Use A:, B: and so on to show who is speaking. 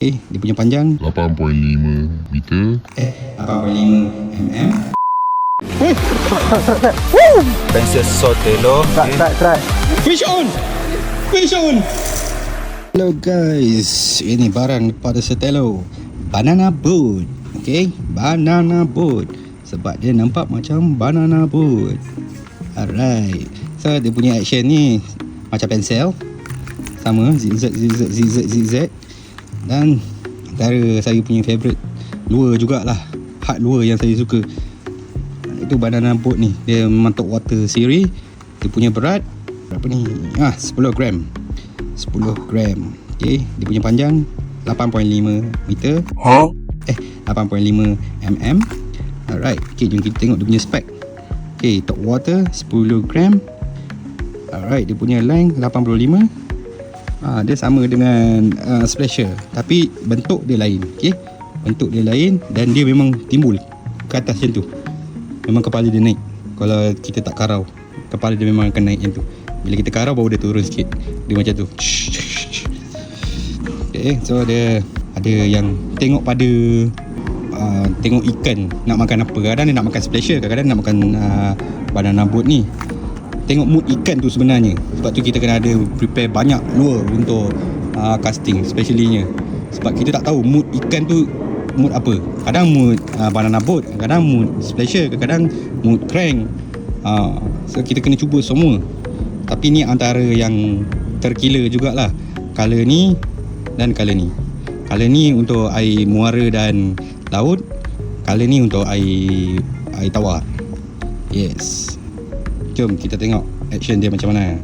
A: Dia punya panjang
B: 8.5 meter.
A: 8.5 mm.
C: Pensel Sotelo.
D: Try.
A: Fish on! Fish on! Hello guys, ini barang daripada Sotelo, banana boat. Okay, banana boat. Sebab dia nampak macam banana boat. Alright, so dia punya action ni macam pensel, sama, zigzag. Dan antara saya punya favourite lure jugalah, hard lure yang saya suka, itu banana boat ni. Dia memang top water series. Dia punya berat berapa ni? 10 gram. 10 gram. Okay, dia punya panjang 8.5 meter. 8.5 mm. Alright, okay, jom kita tengok dia punya spek. Okay, top water 10 gram. Alright, dia punya length 85. Dia sama dengan splasher, tapi bentuk dia lain. Okay, bentuk dia lain dan dia memang timbul ke atas macam tu. Memang kepala dia naik. Kalau kita tak karau, kepala dia memang akan naik macam tu. Bila kita karau baru dia turun sikit. Dia macam tu. Okay, so dia ada yang tengok pada tengok ikan nak makan apa. Kadang-kadang dia nak makan splasher, kadang-kadang nak makan banana boat ni. Tengok mood ikan tu sebenarnya. Sebab tu kita kena ada prepare banyak lure untuk casting, speciallynya. Sebab kita tak tahu mood ikan tu mood apa. Kadang mood banana boat, kadang mood splasher, kadang mood crank. So kita kena cuba semua. Tapi ni antara yang terkila jugalah. Color ni dan color ni. Color ni untuk air muara dan laut. Color ni untuk air tawar. Yes. Jom kita tengok action dia macam mana.